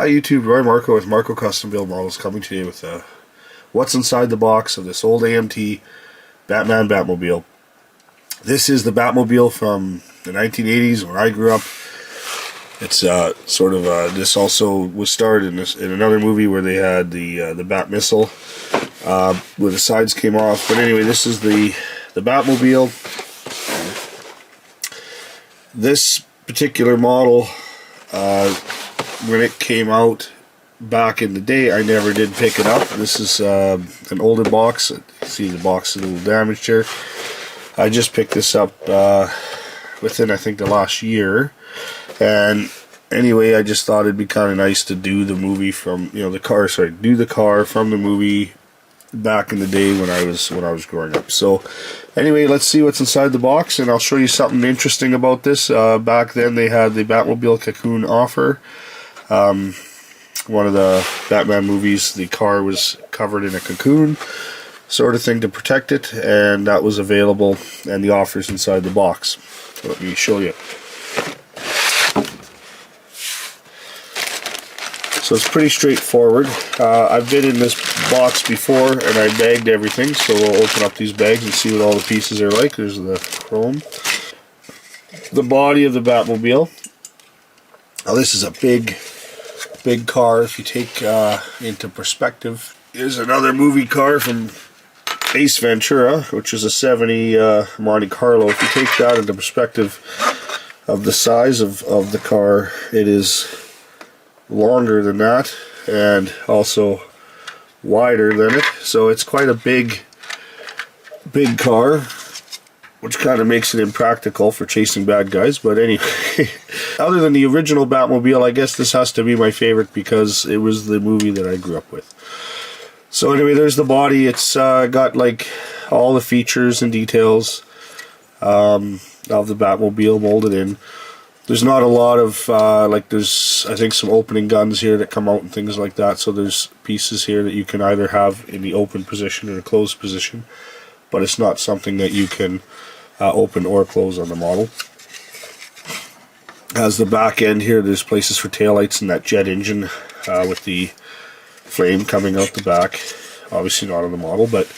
Hi YouTube, Roy Marko with Marko Custom Build Models coming to you with what's inside the box of this old AMT Batman Batmobile. This is the Batmobile from the 1980s when I grew up. It's this also was starred in another movie where they had the Bat missile where the sides came off. But anyway, this is the Batmobile. This particular model, when it came out back in the day, I never did pick it up. This is an older box. You see the box is a little damaged here. I just picked this up within, I think, the last year. And anyway, I just thought it'd be kind of nice to do the movie from, do the car from the movie back in the day when I was growing up. So anyway, let's see what's inside the box, and I'll show you something interesting about this. Back then they had the Batmobile Cocoon offer. One of the Batman movies, the car was covered in a cocoon sort of thing to protect it, and that was available, and the offer's inside the box. So let me show you. So it's pretty straightforward. I've been in this box before and I bagged everything, so we'll open up these bags and see what all the pieces are like. There's the chrome. The body of the Batmobile. Now this is a big car. If you take into perspective, here's another movie car from Ace Ventura, which is a 70 Monte Carlo. If you take that into perspective of the size of the car, it is longer than that and also wider than it. So it's quite a big car, which kind of makes it impractical for chasing bad guys. But anyway, other than the original Batmobile, I guess this has to be my favorite because it was the movie that I grew up with. So anyway, there's the body. It's got like all the features and details of the Batmobile molded in. There's not a lot of, there's, I think, some opening guns here that come out and things like that. So there's pieces here that you can either have in the open position or the closed position. But it's not something that you can open or close on the model. As the back end here, there's places for taillights and that jet engine with the flame coming out the back. Obviously not on the model, but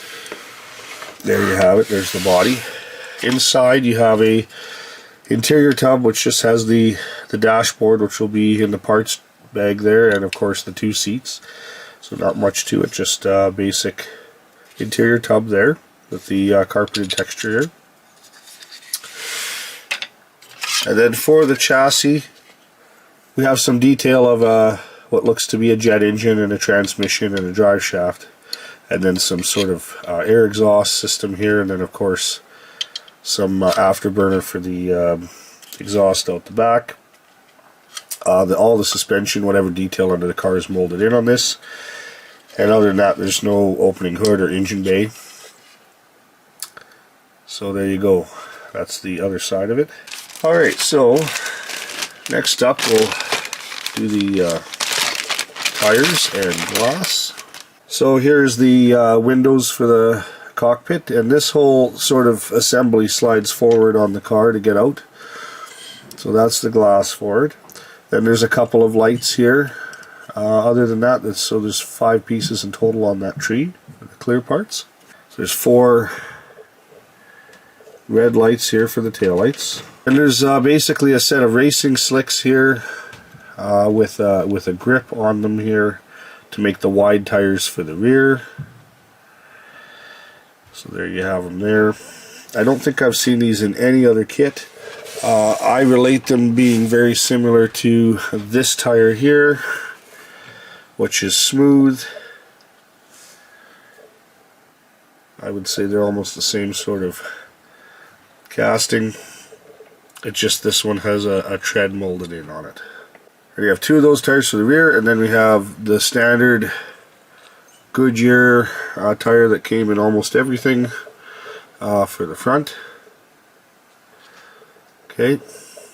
there you have it. There's the body. Inside you have a interior tub, which just has the dashboard, which will be in the parts bag there, and of course the two seats. So not much to it, just basic interior tub there with the carpeted texture here. And then for the chassis, we have some detail of what looks to be a jet engine and a transmission and a drive shaft, and then some sort of air exhaust system here, and then of course some afterburner for the exhaust out the back. All the suspension, whatever detail under the car is molded in on this. And other than that, there's no opening hood or engine bay. So there you go. That's the other side of it. Alright, so next up we'll do the tires and glass. So here's the windows for the cockpit, and this whole sort of assembly slides forward on the car to get out. So that's the glass for it. Then there's a couple of lights here. Other than that, there's 5 pieces in total on that tree, the clear parts. So there's 4 red lights here for the tail lights. And there's basically a set of racing slicks here with a grip on them here to make the wide tires for the rear. So there you have them there. I don't think I've seen these in any other kit. I relate them being very similar to this tire here, which is smooth. I would say they're almost the same sort of casting. It's just this one has a tread molded in on it. We have 2 of those tires for the rear, and then we have the standard Goodyear tire that came in almost everything for the front. Okay,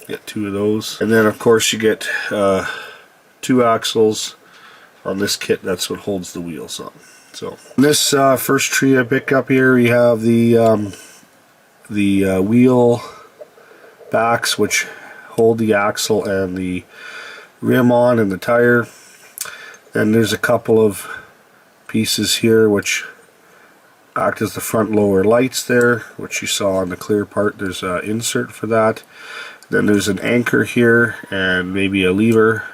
get 2 of those, and then of course you get 2 axles on this kit. That's what holds the wheels on. So in this first tree I pick up here, we have the wheel backs, which hold the axle and the rim on and the tire. And there's a couple of pieces here which act as the front lower lights there, which you saw on the clear part. There's an insert for that. Then there's an anchor here and maybe a lever.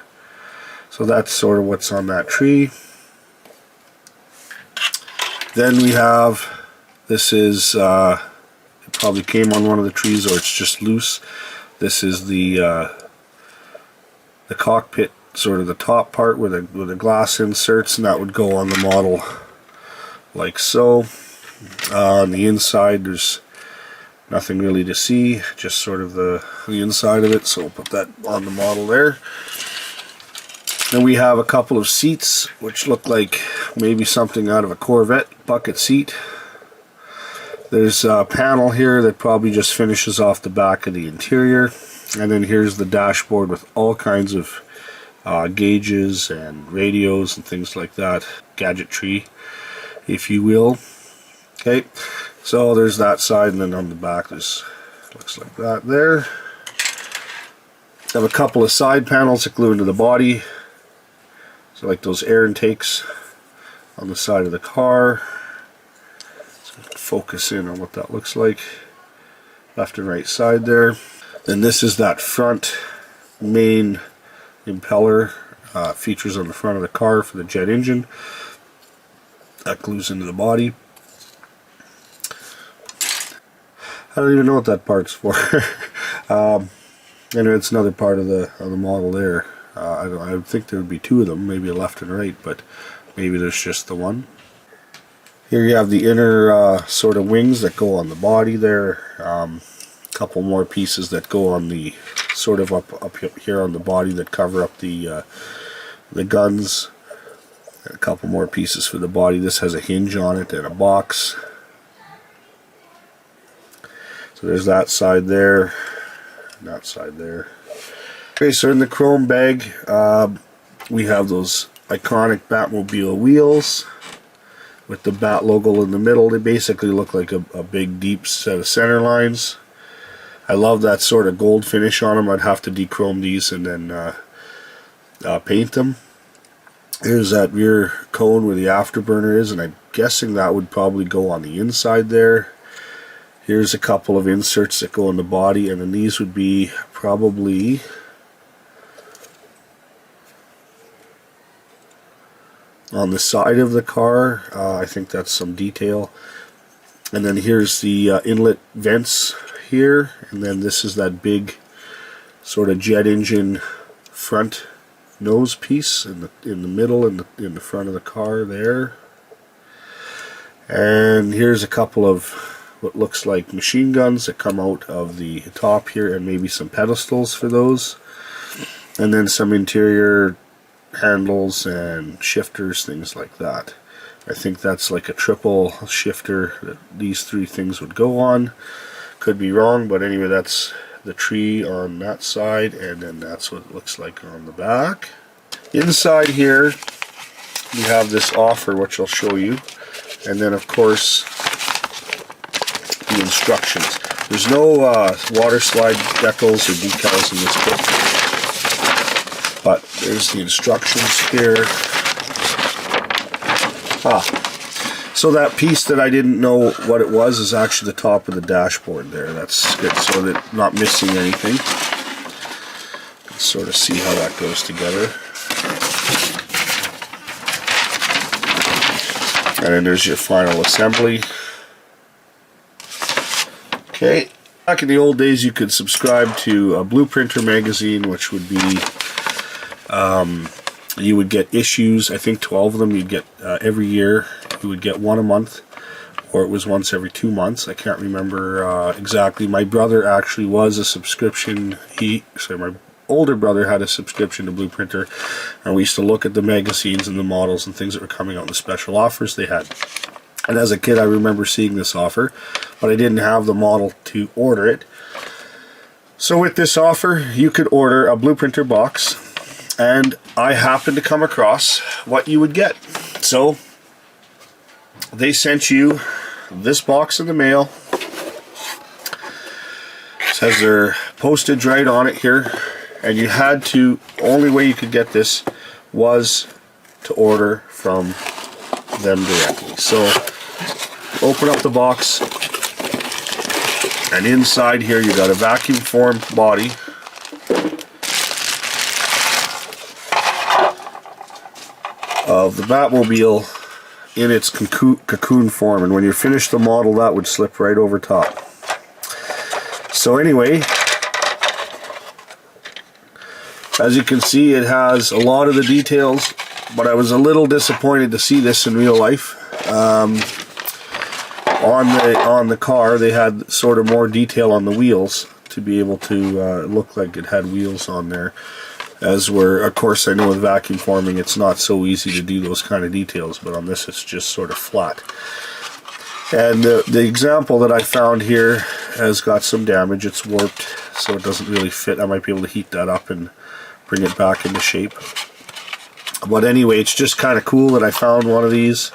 So that's sort of what's on that tree. Then we have, this is, it probably came on one of the trees or it's just loose. This is the cockpit, sort of the top part where the glass inserts, and that would go on the model like so. On the inside there's nothing really to see, just sort of the inside of it, so we'll put that on the model there. Then we have a couple of seats which look like maybe something out of a Corvette bucket seat. There's a panel here that probably just finishes off the back of the interior, and then here's the dashboard with all kinds of gauges and radios and things like that, gadgetry if you will. Okay, so there's that side, and then on the back there's, looks like that there. Have a couple of side panels that glue into the body, so like those air intakes on the side of the car. So focus in on what that looks like, left and right side there. Then this is that front main impeller, features on the front of the car for the jet engine. That glues into the body. I don't even know what that part's for. And it's another part of the model there. I think there would be two of them, maybe a left and right, but maybe there's just the one. Here you have the inner sort of wings that go on the body there. Couple more pieces that go on the sort of up here on the body that cover up the guns. And a couple more pieces for the body. This has a hinge on it and a box. So there's that side there, and that side there. Okay, so in the chrome bag, we have those iconic Batmobile wheels with the Bat logo in the middle. They basically look like a big deep set of center lines. I love that sort of gold finish on them. I'd have to dechrome these and then paint them. Here's that rear cone where the afterburner is, and I'm guessing that would probably go on the inside there. Here's a couple of inserts that go in the body, and then these would be probably on the side of the car. I think that's some detail. And then here's the inlet vents here, and then this is that big sort of jet engine front nose piece in the middle, in the front of the car there. And here's a couple of what looks like machine guns that come out of the top here, and maybe some pedestals for those, and then some interior handles and shifters, things like that. I think that's like a triple shifter that these three things would go on. Could be wrong, but anyway, that's the tree on that side, and then that's what it looks like on the back. Inside here you have this offer, which I'll show you, and then of course the instructions. There's no water slide decals or decals in this book, but there's the instructions here. So that piece that I didn't know what it was is actually the top of the dashboard there. That's good, so that I'm not missing anything. Let's sort of see how that goes together. And then there's your final assembly. Okay, back in the old days you could subscribe to a Blueprinter magazine, which would be, you would get issues, I think 12 of them you'd get every year. You would get one a month, or it was once every 2 months. I can't remember exactly. My brother actually was a subscription. My older brother had a subscription to Blueprinter, and we used to look at the magazines and the models and things that were coming out in the special offers they had. And as a kid I remember seeing this offer, but I didn't have the model to order it. So with this offer you could order a Blueprinter box, and I happened to come across what you would get. So they sent you this box in the mail. It has their postage right on it here, and you had to, only way you could get this was to order from them directly. So open up the box, and inside here you got a vacuum formed body, of the Batmobile in its cocoon form, and when you finish the model that would slip right over top. So anyway, as you can see, it has a lot of the details, but I was a little disappointed to see this in real life. On the car, they had sort of more detail on the wheels to be able to look like it had wheels on there. As were, of course, I know with vacuum forming it's not so easy to do those kind of details, but on this it's just sort of flat. And the example that I found here has got some damage. It's warped, so it doesn't really fit. I might be able to heat that up and bring it back into shape. But anyway, it's just kind of cool that I found one of these,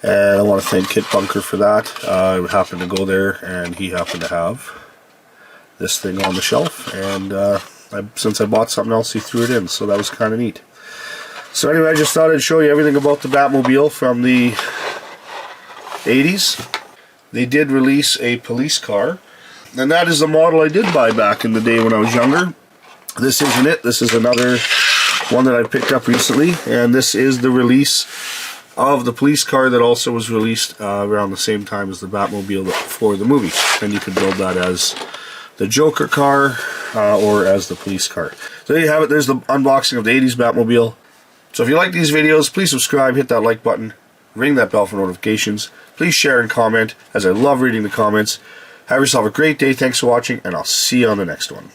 and I want to thank Kit Bunker for that. I happened to go there and he happened to have this thing on the shelf, and since I bought something else, he threw it in, so that was kind of neat. So anyway, I just thought I'd show you everything about the Batmobile from the 80s. They did release a police car, and that is the model I did buy back in the day when I was younger. This isn't it. This is another one that I picked up recently, and this is the release of the police car that also was released around the same time as the Batmobile for the movie. And you could build that as the Joker car or as the police car. So there you have it. There's the unboxing of the 80s Batmobile. So if you like these videos, please subscribe, hit that like button, ring that bell for notifications. Please share and comment, as I love reading the comments. Have yourself a great day. Thanks for watching, and I'll see you on the next one.